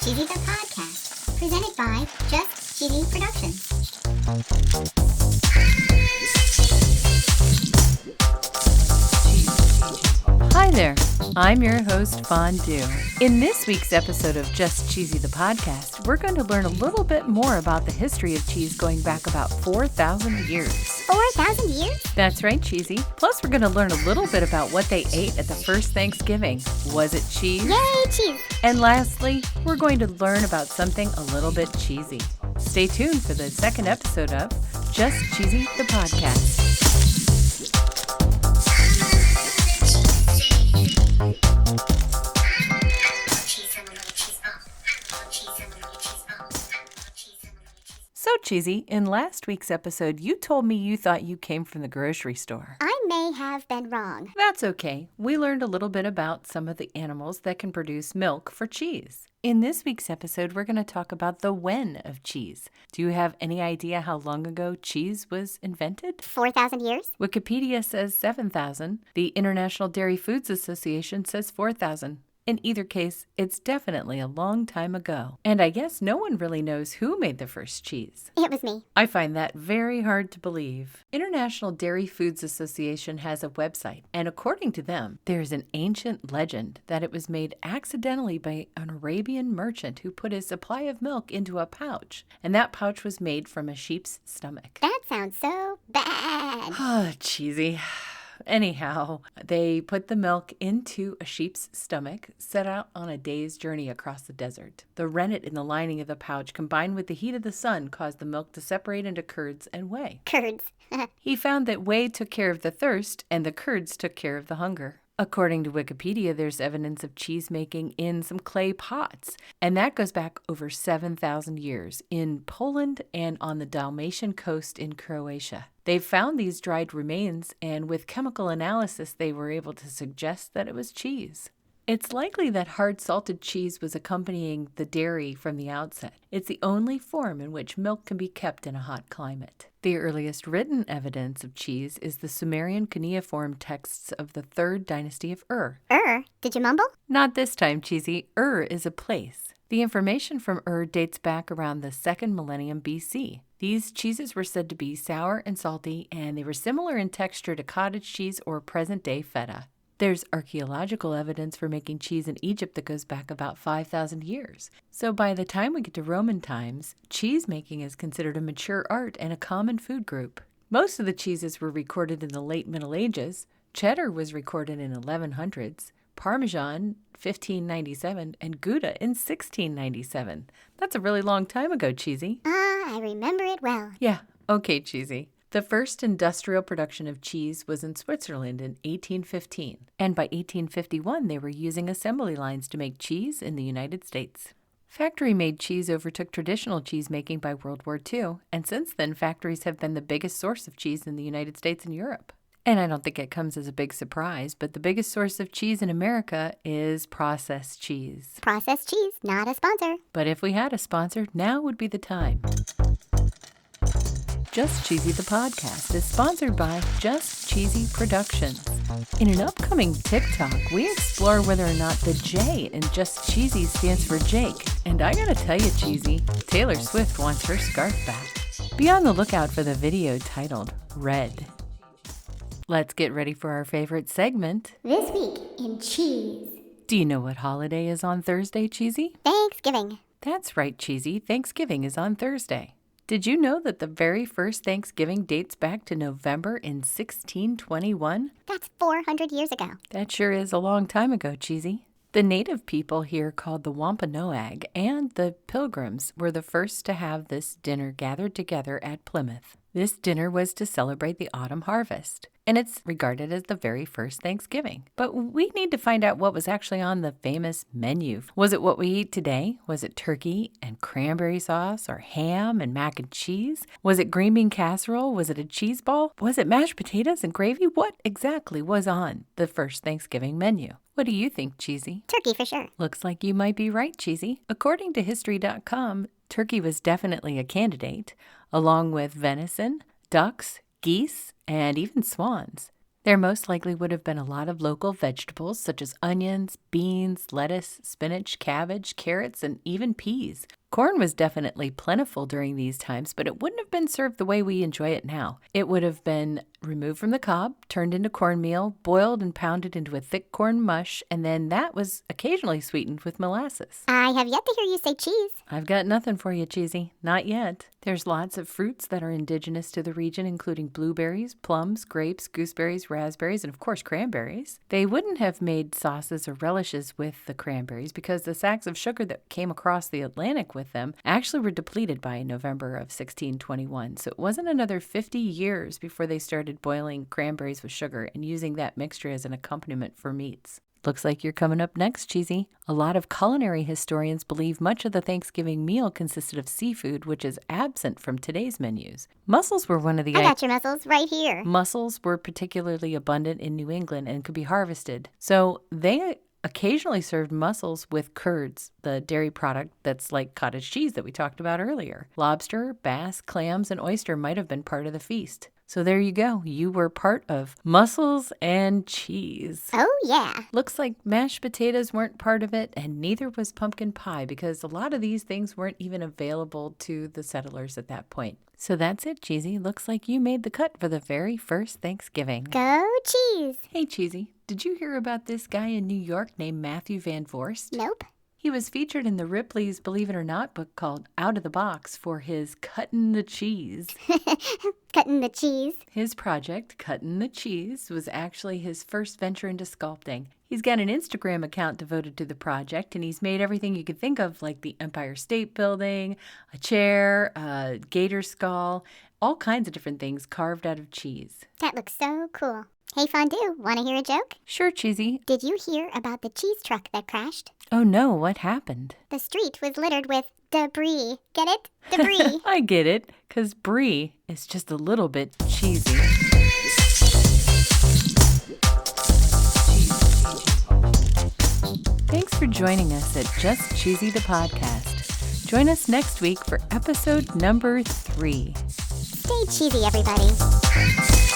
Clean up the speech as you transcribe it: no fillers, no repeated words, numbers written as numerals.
Cheesy the Podcast, presented by Just Cheesy Productions. Hi there, I'm your host, Fondue. In this week's episode of Just Cheesy the Podcast, we're going to learn a little bit more about the history of cheese going back about 4,000 years. 4,000 years? That's right, Cheesy. Plus, we're going to learn a little bit about what they ate at the first Thanksgiving. Was it cheese? Yay, cheese! And lastly, we're going to learn about something a little bit cheesy. Stay tuned for the second episode of Just Cheesy the Podcast. So, Cheesy, in last week's episode, you told me you thought you came from the grocery store. I may have been wrong. That's okay. We learned a little bit about some of the animals that can produce milk for cheese. In this week's episode, we're going to talk about the when of cheese. Do you have any idea how long ago cheese was invented? 4,000 years? Wikipedia says 7,000. The International Dairy Foods Association says 4,000. In either case, it's definitely a long time ago. And I guess no one really knows who made the first cheese. It was me. I find that very hard to believe. International Dairy Foods Association has a website, and according to them, there's an ancient legend that it was made accidentally by an Arabian merchant who put his supply of milk into a pouch, and that pouch was made from a sheep's stomach. That sounds so bad. Ah, cheesy. Anyhow, they put the milk into a sheep's stomach, set out on a day's journey across the desert. The rennet in the lining of the pouch, combined with the heat of the sun, caused the milk to separate into curds and whey. Curds. He found that whey took care of the thirst, and the curds took care of the hunger. According to Wikipedia, there's evidence of cheese making in some clay pots, and that goes back over 7,000 years in Poland and on the Dalmatian coast in Croatia. They found these dried remains, and with chemical analysis, they were able to suggest that it was cheese. It's likely that hard salted cheese was accompanying the dairy from the outset. It's the only form in which milk can be kept in a hot climate. The earliest written evidence of cheese is the Sumerian cuneiform texts of the 3rd dynasty of Ur. Did you mumble? Not this time, Cheesy. Ur is a place. The information from Ur dates back around the 2nd millennium BC. These cheeses were said to be sour and salty, and they were similar in texture to cottage cheese or present-day feta. There's archaeological evidence for making cheese in Egypt that goes back about 5,000 years. So by the time we get to Roman times, cheese making is considered a mature art and a common food group. Most of the cheeses were recorded in the late Middle Ages. Cheddar was recorded in 1100s, Parmesan 1597, and Gouda in 1697. That's a really long time ago, Cheesy. I remember it well. Yeah, okay, Cheesy. The first industrial production of cheese was in Switzerland in 1815, and by 1851 they were using assembly lines to make cheese in the United States. Factory-made cheese overtook traditional cheese making by World War II, and since then factories have been the biggest source of cheese in the United States and Europe. And I don't think it comes as a big surprise, but the biggest source of cheese in America is processed cheese. Processed cheese, not a sponsor. But if we had a sponsor, now would be the time. Just Cheesy the Podcast is sponsored by Just Cheesy Productions. In an upcoming TikTok, we explore whether or not the J in Just Cheesy stands for Jake. And I gotta tell you, Cheesy, Taylor Swift wants her scarf back. Be on the lookout for the video titled Red. Let's get ready for our favorite segment. This week in cheese. Do you know what holiday is on Thursday, Cheesy? Thanksgiving. That's right, Cheesy. Thanksgiving is on Thursday. Did you know that the very first Thanksgiving dates back to November in 1621? That's 400 years ago. That sure is a long time ago, Cheesy. The native people here called the Wampanoag and the Pilgrims were the first to have this dinner gathered together at Plymouth. This dinner was to celebrate the autumn harvest, and it's regarded as the very first Thanksgiving. But we need to find out what was actually on the famous menu. Was it what we eat today? Was it turkey and cranberry sauce, or ham and mac and cheese? Was it green bean casserole? Was it a cheese ball? Was it mashed potatoes and gravy? What exactly was on the first Thanksgiving menu? What do you think, Cheesy? Turkey for sure. Looks like you might be right, Cheesy. According to History.com, turkey was definitely a candidate, along with venison, ducks, geese, and even swans. There most likely would have been a lot of local vegetables such as onions, beans, lettuce, spinach, cabbage, carrots, and even peas. Corn was definitely plentiful during these times, but it wouldn't have been served the way we enjoy it now. It would have been removed from the cob, turned into cornmeal, boiled and pounded into a thick corn mush, and then that was occasionally sweetened with molasses. I have yet to hear you say cheese. I've got nothing for you, Cheesy. Not yet. There's lots of fruits that are indigenous to the region, including blueberries, plums, grapes, gooseberries, raspberries, and of course cranberries. They wouldn't have made sauces or relishes with the cranberries because the sacks of sugar that came across the Atlantic with them actually were depleted by November of 1621. So it wasn't another 50 years before they started boiling cranberries with sugar and using that mixture as an accompaniment for meats. Looks like you're coming up next, Cheesy. A lot of culinary historians believe much of the Thanksgiving meal consisted of seafood, which is absent from today's menus. Mussels were one of the... I got your mussels right here. Mussels were particularly abundant in New England and could be harvested. So they occasionally served mussels with curds, the dairy product that's like cottage cheese that we talked about earlier. Lobster, bass, clams, and oyster might have been part of the feast. So there you go. You were part of mussels and cheese. Oh, yeah. Looks like mashed potatoes weren't part of it, and neither was pumpkin pie because a lot of these things weren't even available to the settlers at that point. So that's it, Cheesy. Looks like you made the cut for the very first Thanksgiving. Go cheese. Hey, Cheesy, did you hear about this guy in New York named Matthew Van Vorst? Nope. He was featured in the Ripley's Believe It or Not book called Out of the Box for his Cuttin' the Cheese. Cutting the cheese. His project, Cuttin' the Cheese, was actually his first venture into sculpting. He's got an Instagram account devoted to the project, and he's made everything you could think of, like the Empire State Building, a chair, a gator skull, all kinds of different things carved out of cheese. That looks so cool. Hey, Fondue, want to hear a joke? Sure, Cheesy. Did you hear about the cheese truck that crashed? Oh no, what happened? The street was littered with debris. Get it? Debris. I get it, because brie is just a little bit cheesy. Thanks for joining us at Just Cheesy the Podcast. Join us next week for episode number 3. Stay cheesy, everybody.